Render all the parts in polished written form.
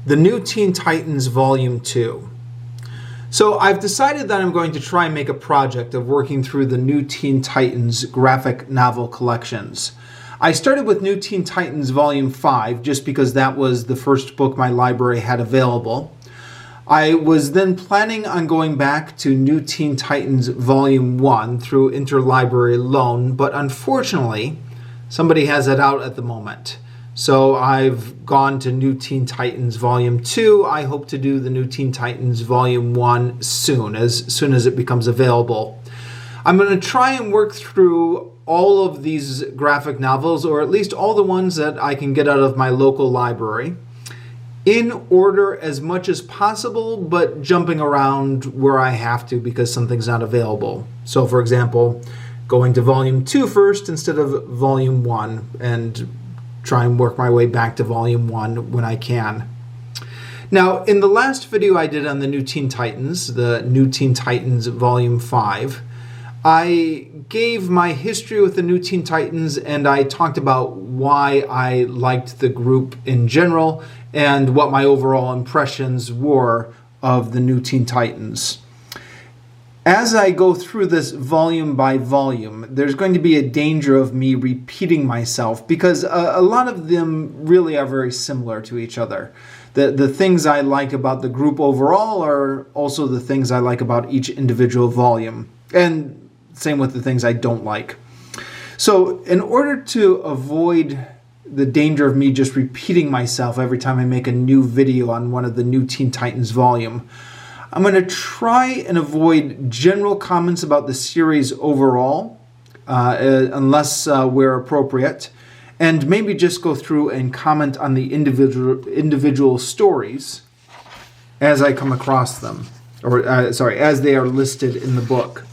The New Teen Titans Volume 2. So I've decided that I'm going to try and make a project of working through the New Teen Titans graphic novel collections. I started with New Teen Titans Volume 5 just because that was the first book my library had available. I was then planning on going back to New Teen Titans Volume 1 through interlibrary loan, but unfortunately, somebody has it out at the moment. So I've gone to New Teen Titans Volume 2. I hope to do the New Teen Titans Volume 1 soon as it becomes available. I'm going to try and work through all of these graphic novels, or at least all the ones that I can get out of my local library, in order as much as possible, but jumping around where I have to because something's not available. So for example, going to Volume 2 first instead of Volume 1, and try and work my way back to Volume 1 when I can. Now, in the last video I did on the New Teen Titans, the New Teen Titans Volume 5, I gave my history with the New Teen Titans, and I talked about why I liked the group in general and what my overall impressions were of the New Teen Titans. As I go through this volume by volume, there's going to be a danger of me repeating myself because a lot of them really are very similar to each other. The things I like about the group overall are also the things I like about each individual volume, and same with the things I don't like. So in order to avoid the danger of me just repeating myself every time I make a new video on one of the New Teen Titans volume, I'm going to try and avoid general comments about the series overall, unless where appropriate, and maybe just go through and comment on the individual stories as I come across them, or as they are listed in the book.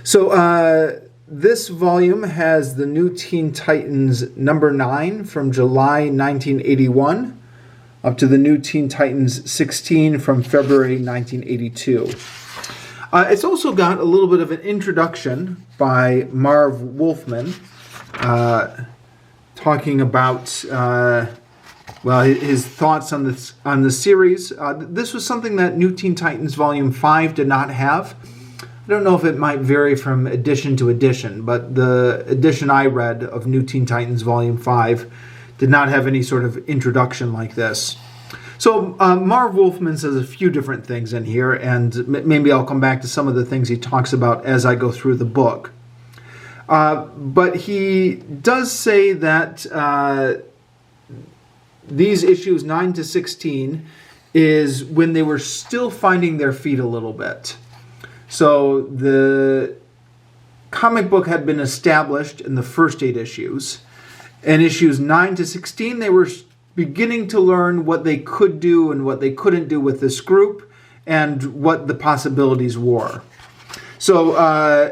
So this volume has the New Teen Titans number 9 from July 1981. Up to the New Teen Titans 16 from February 1982. It's also got a little bit of an introduction by Marv Wolfman, talking about his thoughts on the series. This was something that New Teen Titans Volume 5 did not have. I don't know if it might vary from edition to edition, but the edition I read of New Teen Titans Volume 5 did not have any sort of introduction like this. So Marv Wolfman says a few different things in here, and maybe I'll come back to some of the things he talks about as I go through the book. But he does say that these issues 9 to 16 is when they were still finding their feet a little bit. So the comic book had been established in the first 8 issues. In issues 9 to 16, they were beginning to learn what they could do and what they couldn't do with this group and what the possibilities were. So,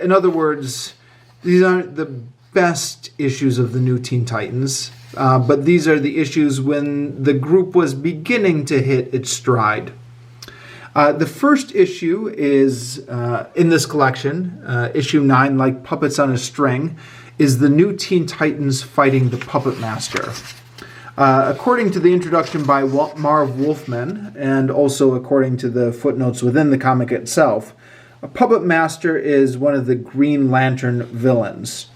in other words, these aren't the best issues of the New Teen Titans, but these are the issues when the group was beginning to hit its stride. The first issue is, in this collection, issue 9, Like Puppets on a String, is the New Teen Titans fighting the Puppet Master. According to the introduction by Marv Wolfman, and also according to the footnotes within the comic itself, a Puppet Master is one of the Green Lantern villains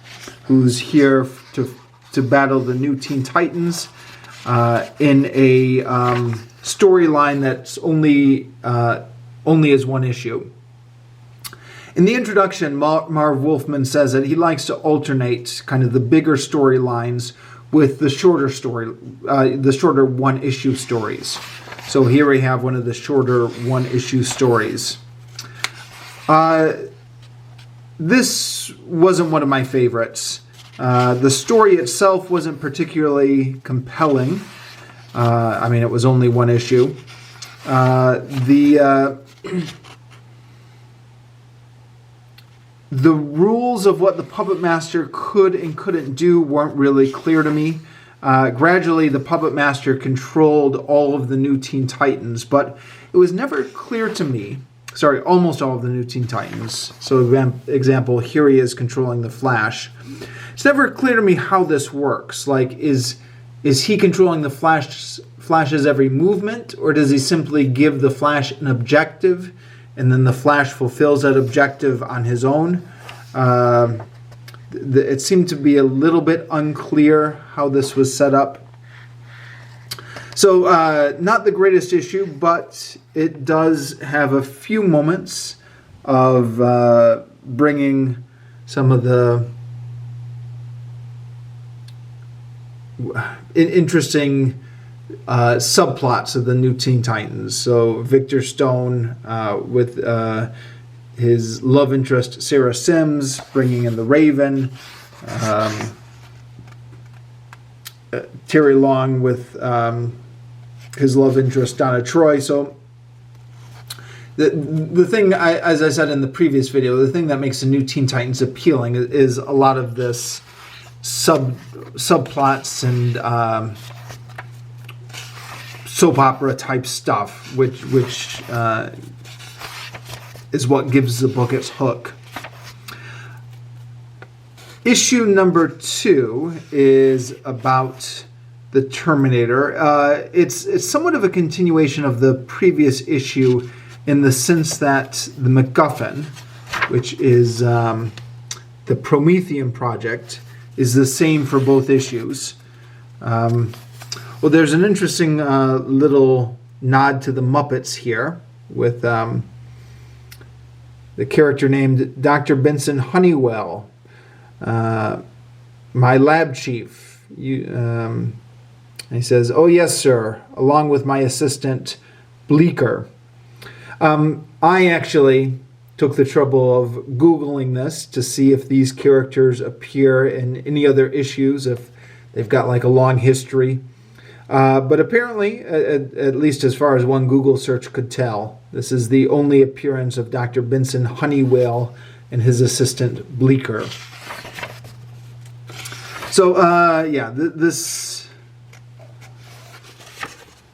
who's here to battle the New Teen Titans in a storyline that's only is one issue. In the introduction, Marv Wolfman says that he likes to alternate kind of the bigger storylines with the shorter one-issue stories. So here we have one of the shorter one-issue stories. This wasn't one of my favorites. The story itself wasn't particularly compelling. It was only one issue. The rules of what the Puppet Master could and couldn't do weren't really clear to me. Gradually, the Puppet Master controlled all of the New Teen Titans, but it was never clear to me. Sorry, almost all of the New Teen Titans. So, example, here he is controlling the Flash. It's never clear to me how this works. Like, is Is he controlling the Flash's every movement, or does he simply give the Flash an objective, and then the Flash fulfills that objective on his own? It seemed to be a little bit unclear how this was set up. So not the greatest issue, but it does have a few moments of bringing some of the interesting subplots of the new Teen Titans. So Victor Stone with his love interest Sarah Sims, bringing in the Raven. Terry Long with his love interest Donna Troy. So the thing, as I said in the previous video, the thing that makes the new Teen Titans appealing is a lot of this subplots and soap opera type stuff, which is what gives the book its hook. Issue number 2 is about the Terminator. It's somewhat of a continuation of the previous issue in the sense that the MacGuffin, which is the Promethean Project, is the same for both issues. Well, there's an interesting little nod to the Muppets here with the character named Dr. Benson Honeywell, my lab chief. He says, "Oh yes, sir," along with my assistant Bleecker. I actually took the trouble of Googling this to see if these characters appear in any other issues, if they've got like a long history. But apparently, at least as far as one Google search could tell, this is the only appearance of Dr. Benson Honeywell and his assistant Bleecker. So, this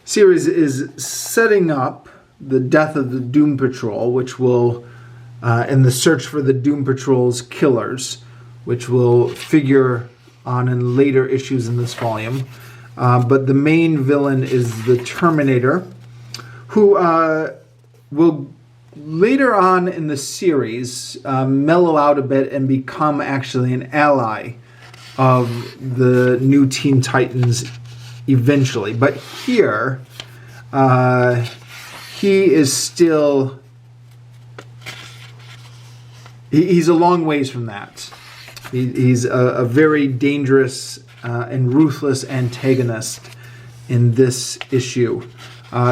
series is setting up the death of the Doom Patrol, which will, and the search for the Doom Patrol's killers, which will figure on in later issues in this volume. But the main villain is the Terminator, who will later on in the series mellow out a bit and become actually an ally of the new Teen Titans eventually. But here, he is still... He's a long ways from that. He's a very dangerous and ruthless antagonist in this issue.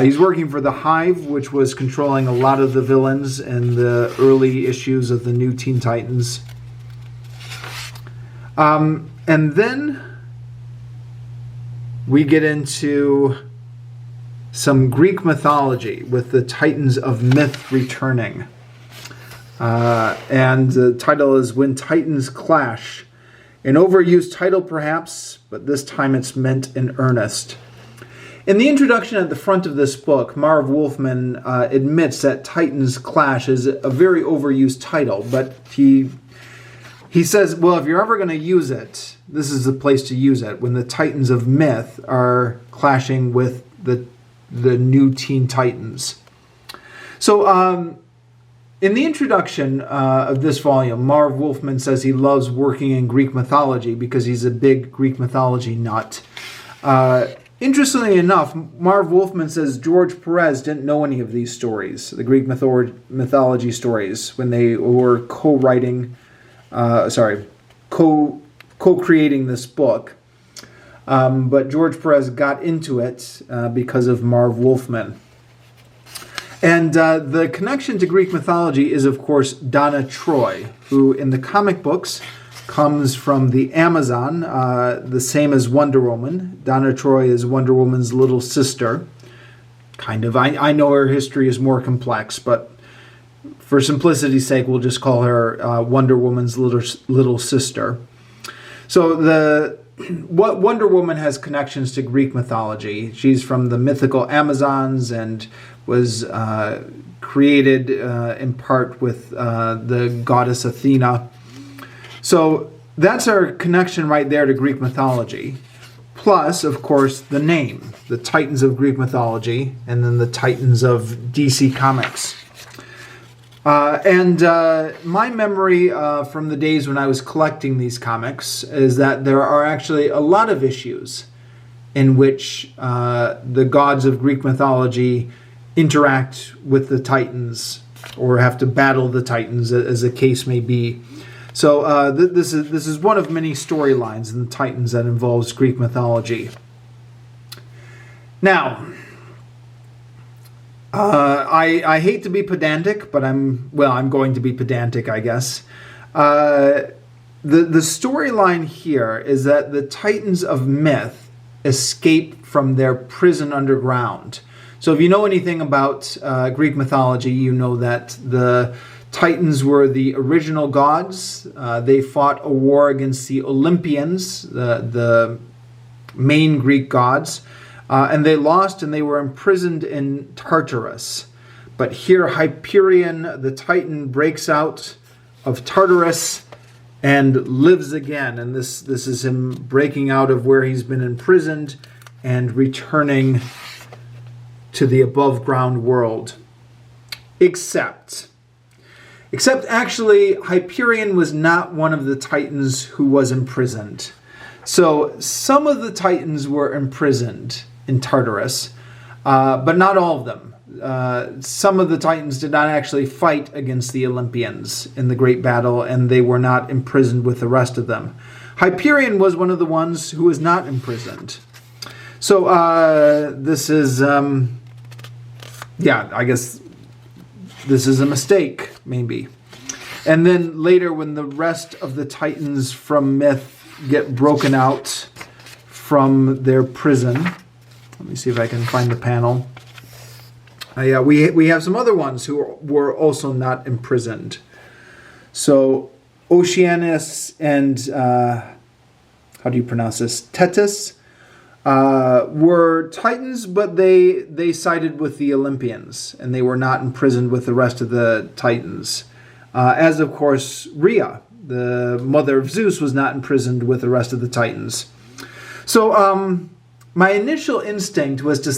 He's working for the Hive, which was controlling a lot of the villains in the early issues of the new Teen Titans. And then we get into some Greek mythology with the Titans of Myth returning. And the title is When Titans Clash. An overused title perhaps, but this time it's meant in earnest. In the introduction at the front of this book, Marv Wolfman admits that Titans Clash is a very overused title, but he says, well, if you're ever going to use it, this is the place to use it, when the Titans of Myth are clashing with the new Teen Titans. So, in the introduction of this volume, Marv Wolfman says he loves working in Greek mythology because he's a big Greek mythology nut. Interestingly enough, Marv Wolfman says George Perez didn't know any of these stories, the Greek mythology stories, when they were co-creating this book. But George Perez got into it because of Marv Wolfman. And the connection to Greek mythology is, of course, Donna Troy, who in the comic books comes from the Amazon, the same as Wonder Woman. Donna Troy is Wonder Woman's little sister. Kind of. I know her history is more complex, but for simplicity's sake, we'll just call her Wonder Woman's little sister. So Wonder Woman has connections to Greek mythology. She's from the mythical Amazons and was created in part with the goddess Athena. So that's our connection right there to Greek mythology. plus, of course, the name, the Titans of Greek mythology, and then the Titans of DC Comics. My memory from the days when I was collecting these comics is that there are actually a lot of issues in which the gods of Greek mythology interact with the Titans or have to battle the Titans, as the case may be. So this is one of many storylines in the Titans that involves Greek mythology. Now, I hate to be pedantic, but I'm going to be pedantic, I guess. The storyline here is that the Titans of myth escape from their prison underground. So if you know anything about Greek mythology, you know that the Titans were the original gods. They fought a war against the Olympians, the main Greek gods, and they lost, and they were imprisoned in Tartarus. But here Hyperion, the Titan, breaks out of Tartarus and lives again. And this is him breaking out of where he's been imprisoned and returning to the above ground world. Except actually, Hyperion was not one of the Titans who was imprisoned. So some of the Titans were imprisoned in Tartarus, but not all of them. Some of the Titans did not actually fight against the Olympians in the great battle, and they were not imprisoned with the rest of them. Hyperion was one of the ones who was not imprisoned. So this is, I guess this is a mistake, maybe. And then later, when the rest of the Titans from myth get broken out from their prison, let me see if I can find the panel. We have some other ones who were also not imprisoned. So Oceanus and, how do you pronounce this? Tethys were Titans, but they sided with the Olympians, and they were not imprisoned with the rest of the Titans. As, of course, Rhea, the mother of Zeus, was not imprisoned with the rest of the Titans. So my initial instinct was to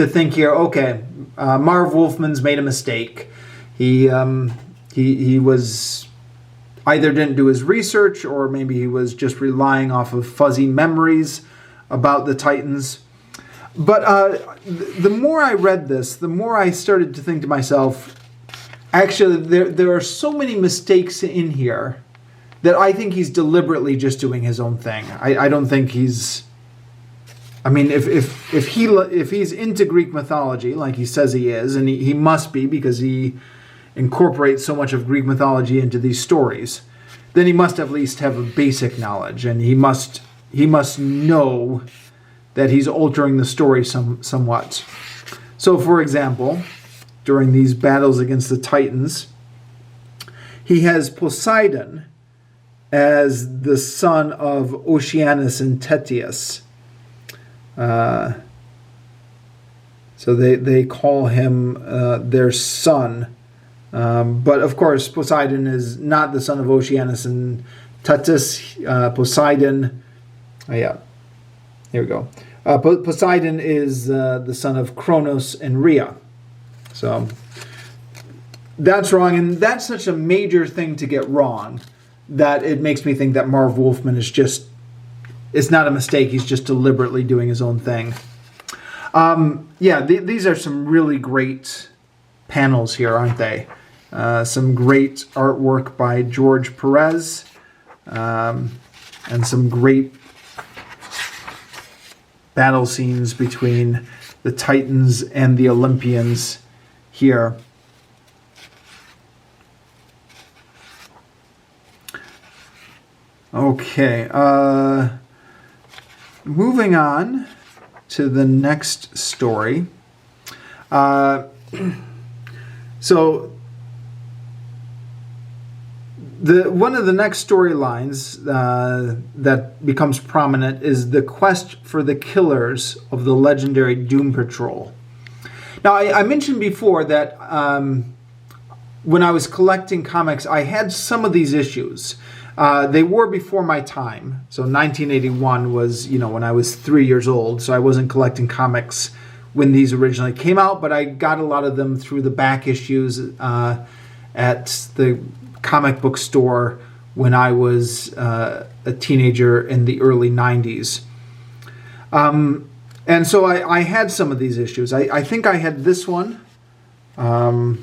think here, okay, Marv Wolfman's made a mistake. He was either didn't do his research, or maybe he was just relying off of fuzzy memories about the Titans. But the more I read this, the more I started to think to myself, actually, there are so many mistakes in here that I think he's deliberately just doing his own thing. I don't think he's... I mean, if he's into Greek mythology, like he says he is, and he must be because he incorporates so much of Greek mythology into these stories, then he must at least have a basic knowledge, and he must know that he's altering the story somewhat. So, for example, during these battles against the Titans, he has Poseidon as the son of Oceanus and Tethys. So they call him their son. But of course, Poseidon is not the son of Oceanus and Tethys. Poseidon, here we go. Poseidon is the son of Kronos and Rhea. So that's wrong, and that's such a major thing to get wrong that it makes me think that Marv Wolfman is just... It's not a mistake. He's just deliberately doing his own thing. These are some really great panels here, aren't they? Some great artwork by George Perez, and some great battle scenes between the Titans and the Olympians here. Okay, moving on to the next story. So one of the next storylines that becomes prominent is the quest for the killers of the legendary Doom Patrol. Now, I mentioned before that when I was collecting comics, I had some of these issues. They were before my time. So 1981 was, when I was 3 years old. So I wasn't collecting comics when these originally came out, but I got a lot of them through the back issues at the comic book store when I was a teenager in the early 90s. And so I had some of these issues. I think I had this one. I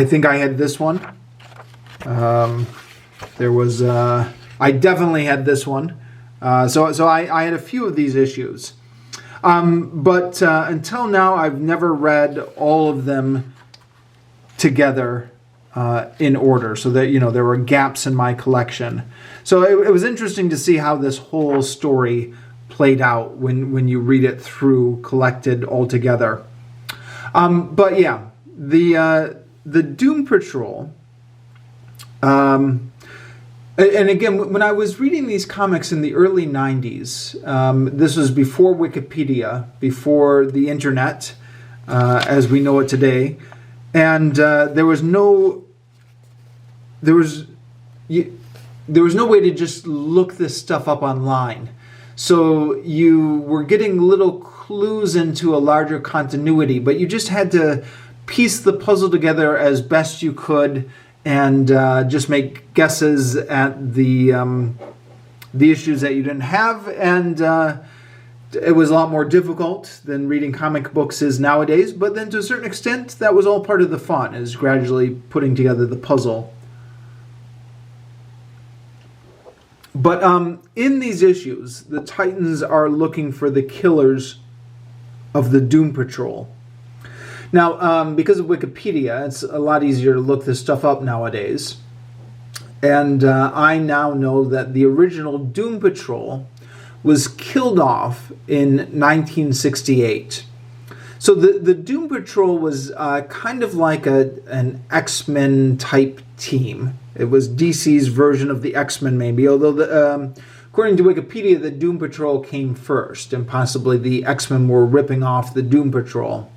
think I had this one. There was, I definitely had this one. So I had a few of these issues. But until now, I've never read all of them together in order, so that, there were gaps in my collection. So it was interesting to see how this whole story played out when you read it through, collected all together. But yeah, the Doom Patrol. And again, when I was reading these comics in the early 90s, this was before Wikipedia, before the internet, as we know it today, and there was no way to just look this stuff up online. So you were getting little clues into a larger continuity, but you just had to piece the puzzle together as best you could and just make guesses at the issues that you didn't have. And it was a lot more difficult than reading comic books is nowadays. But then to a certain extent, that was all part of the fun, is gradually putting together the puzzle. But in these issues, the Titans are looking for the killers of the Doom Patrol. Now, because of Wikipedia, it's a lot easier to look this stuff up nowadays. And I now know that the original Doom Patrol was killed off in 1968. So the Doom Patrol was kind of like an X-Men type team. It was DC's version of the X-Men, maybe, although according to Wikipedia, the Doom Patrol came first, and possibly the X-Men were ripping off the Doom Patrol.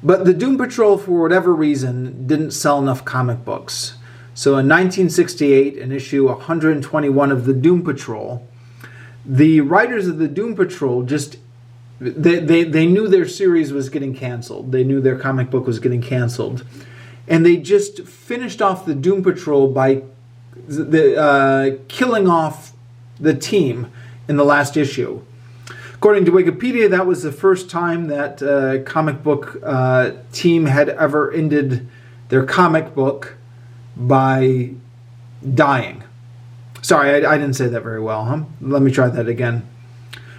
But the Doom Patrol, for whatever reason, didn't sell enough comic books. So in 1968, in issue 121 of the Doom Patrol, the writers of the Doom Patrol they knew their series was getting canceled. They knew their comic book was getting canceled. And they just finished off the Doom Patrol by killing off the team in the last issue. According to Wikipedia, that was the first time that a comic book team had ever ended their comic book by dying. Sorry, I didn't say that very well, huh? Let me try that again.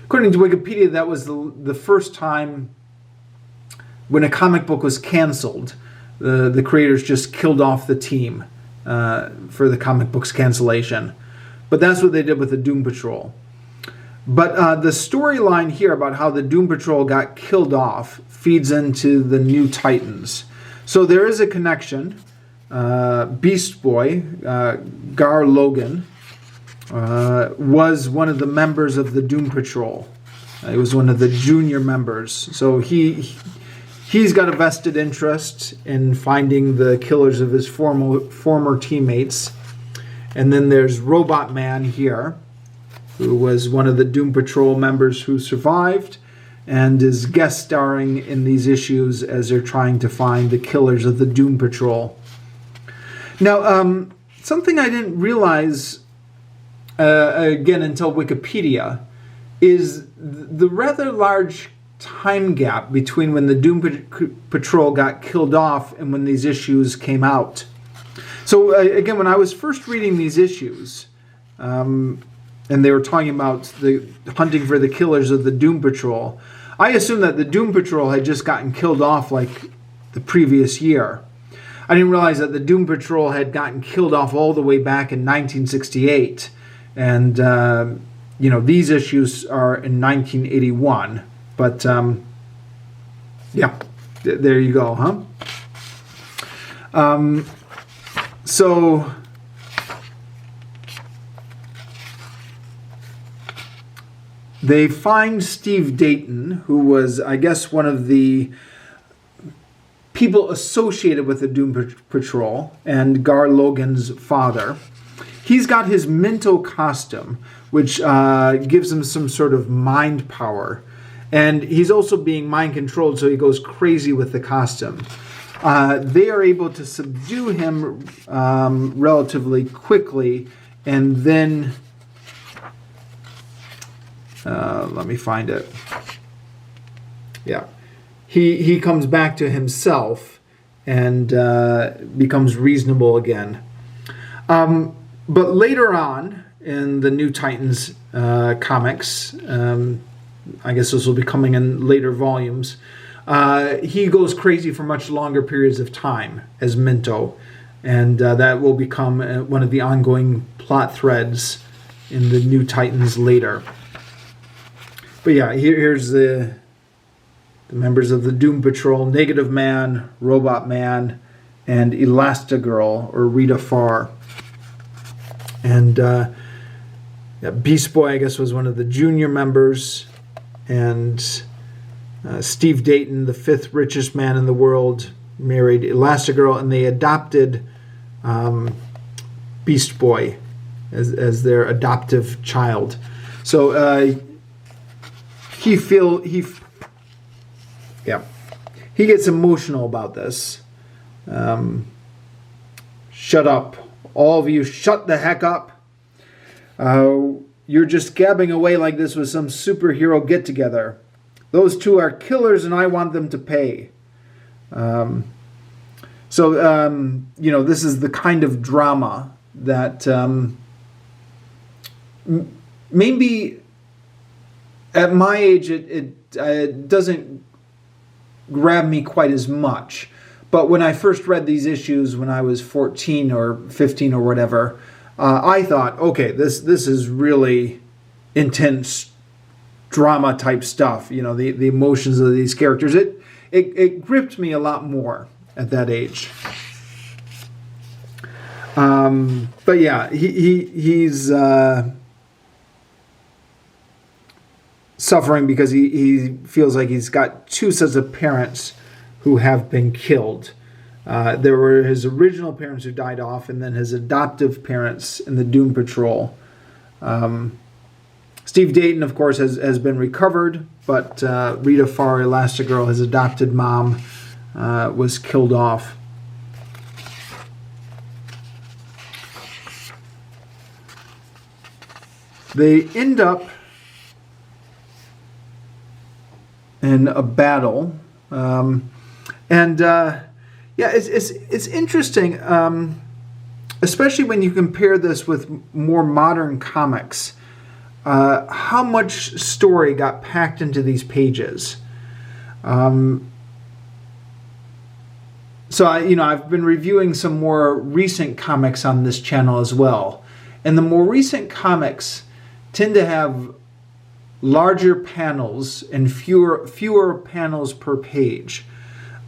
According to Wikipedia, that was the first time when a comic book was canceled. The creators just killed off the team for the comic book's cancellation. But that's what they did with the Doom Patrol. But the storyline here about how the Doom Patrol got killed off feeds into the New Titans. So there is a connection. Beast Boy, Gar Logan, was one of the members of the Doom Patrol. He was one of the junior members. So he's got a vested interest in finding the killers of his former teammates. And then there's Robot Man here, who was one of the Doom Patrol members who survived and is guest starring in these issues as they're trying to find the killers of the Doom Patrol. Now, something I didn't realize, again, until Wikipedia, is the rather large time gap between when the Doom Patrol got killed off and when these issues came out. So, again, when I was first reading these issues, and they were talking about the hunting for the killers of the Doom Patrol, I assumed that the Doom Patrol had just gotten killed off like the previous year. I didn't realize that the Doom Patrol had gotten killed off all the way back in 1968. And, these issues are in 1981. But, yeah, there you go, huh? So they find Steve Dayton, who was, I guess, one of the people associated with the Doom Patrol and Gar Logan's father. He's got his Minto costume, which gives him some sort of mind power. And he's also being mind controlled, so he goes crazy with the costume. They are able to subdue him relatively quickly, and then let me find it. Yeah, he comes back to himself and becomes reasonable again. But later on in the New Titans comics, I guess this will be coming in later volumes, he goes crazy for much longer periods of time as Minto, and that will become one of the ongoing plot threads in the New Titans later. But yeah, here's the members of the Doom Patrol: Negative Man, Robot Man, and Elastigirl, or Rita Farr. And Beast Boy, I guess, was one of the junior members, and Steve Dayton, the 5th richest man in the world, married Elastigirl, and they adopted Beast Boy as their adoptive child. So he gets emotional about this. Shut up. All of you, shut the heck up. You're just gabbing away like this was some superhero get-together. Those two are killers, and I want them to pay. This is the kind of drama that maybe at my age it doesn't grab me quite as much. But when I first read these issues when I was 14 or 15 or whatever, I thought, okay, this is really intense drama type stuff. You know, the emotions of these characters. It gripped me a lot more at that age. But yeah, he's suffering because he feels like he's got two sets of parents who have been killed. There were his original parents who died off, and then his adoptive parents in the Doom Patrol. Steve Dayton, of course, has been recovered, but Rita Farr, Elastigirl, his adopted mom, was killed off. They end up in a battle. It's interesting, especially when you compare this with more modern comics, how much story got packed into these pages. So I've been reviewing some more recent comics on this channel as well, and the more recent comics tend to have larger panels and fewer panels per page.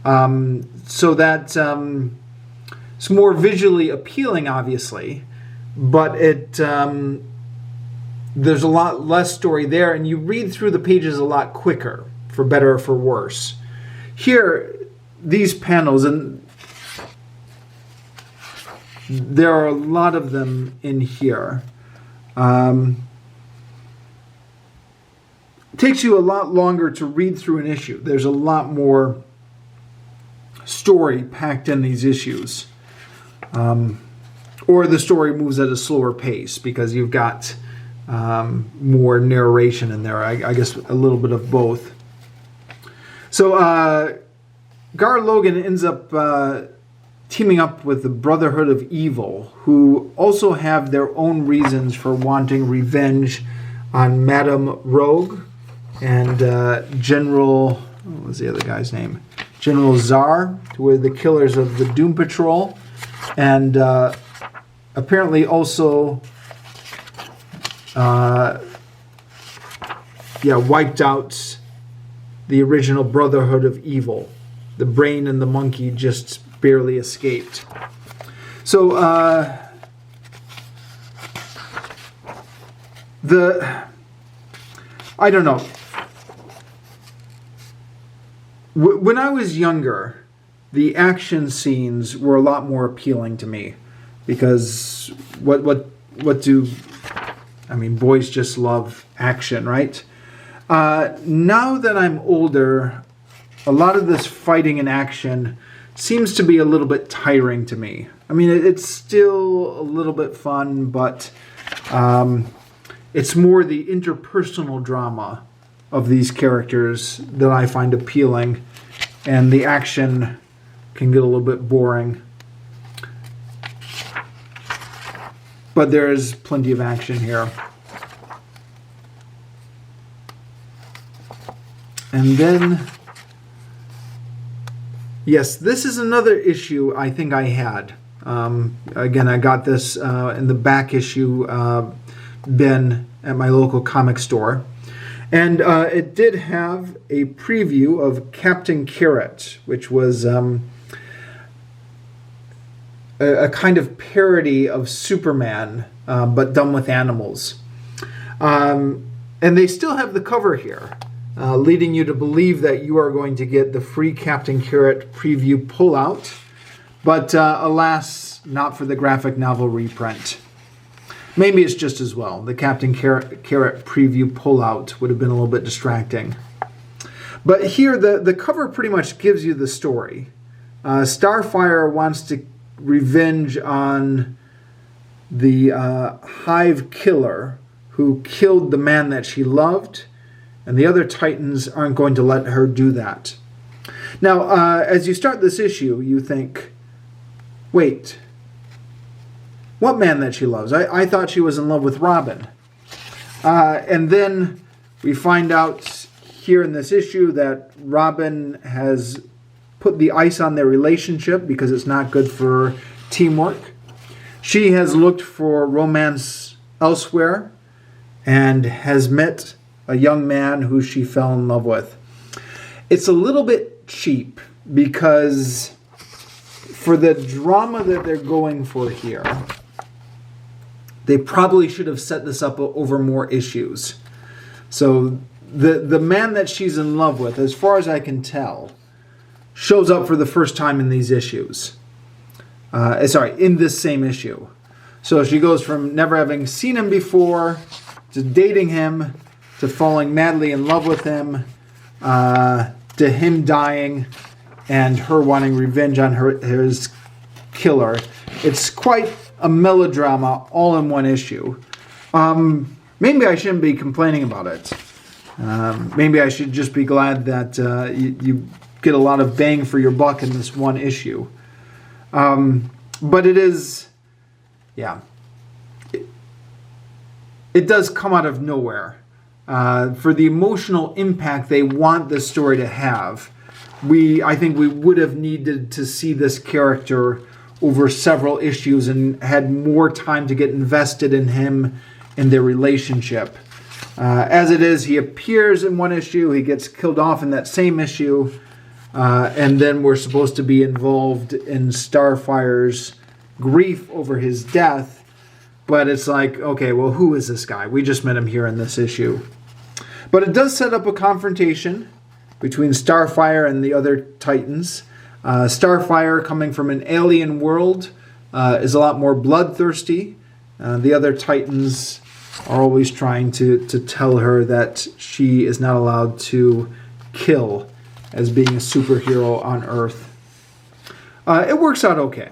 So that it's more visually appealing, obviously, but there's a lot less story there, and you read through the pages a lot quicker, for better or for worse. Here, these panels, and there are a lot of them in here, it takes you a lot longer to read through an issue. There's a lot more story packed in these issues, or the story moves at a slower pace because you've got more narration in there. I guess a little bit of both. So Gar Logan ends up teaming up with the Brotherhood of Evil, who also have their own reasons for wanting revenge on Madame Rogue and General, what was the other guy's name? General Zar, who were the killers of the Doom Patrol, and apparently also wiped out the original Brotherhood of Evil. The Brain and the Monkey just barely escaped. So I don't know. When I was younger, the action scenes were a lot more appealing to me, because what do, I mean, boys just love action, right? Now that I'm older, a lot of this fighting and action seems to be a little bit tiring to me. I mean, it's still a little bit fun, but it's more the interpersonal drama of these characters that I find appealing, and the action can get a little bit boring. But there is plenty of action here. And then, yes, this is another issue I think I had. Again, I got this in the back issue bin at my local comic store. And it did have a preview of Captain Carrot, which was a kind of parody of Superman, but done with animals. And they still have the cover here, leading you to believe that you are going to get the free Captain Carrot preview pullout. But alas, not for the graphic novel reprint. Maybe it's just as well. The Captain Carrot preview pullout would have been a little bit distracting. But here, the cover pretty much gives you the story. Starfire wants to revenge on the Hive killer who killed the man that she loved, and the other Titans aren't going to let her do that. Now, as you start this issue, you think, wait, what man that she loves? I thought she was in love with Robin. And then we find out here in this issue that Robin has put the ice on their relationship because it's not good for teamwork. She has looked for romance elsewhere and has met a young man who she fell in love with. It's a little bit cheap because for the drama that they're going for here, they probably should have set this up over more issues. So the man that she's in love with, as far as I can tell, shows up for the first time in these issues. In this same issue. So she goes from never having seen him before to dating him to falling madly in love with him to him dying and her wanting revenge on his killer. It's quite a melodrama all in one issue. Maybe I shouldn't be complaining about it. Maybe I should just be glad that you get a lot of bang for your buck in this one issue. But it is, yeah, it does come out of nowhere. For the emotional impact they want this story to have, I think we would have needed to see this character over several issues and had more time to get invested in him and their relationship. As it is, he appears in one issue, he gets killed off in that same issue, and then we're supposed to be involved in Starfire's grief over his death. But it's like, okay, well, who is this guy? We just met him here in this issue. But it does set up a confrontation between Starfire and the other Titans. Starfire, coming from an alien world, is a lot more bloodthirsty. The other Titans are always trying to tell her that she is not allowed to kill as being a superhero on Earth. It works out okay.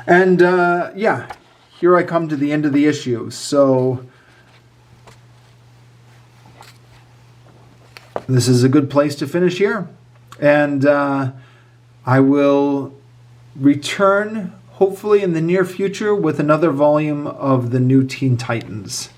And yeah, here I come to the end of the issue. So this is a good place to finish here. And I will return, hopefully in the near future, with another volume of the new Teen Titans.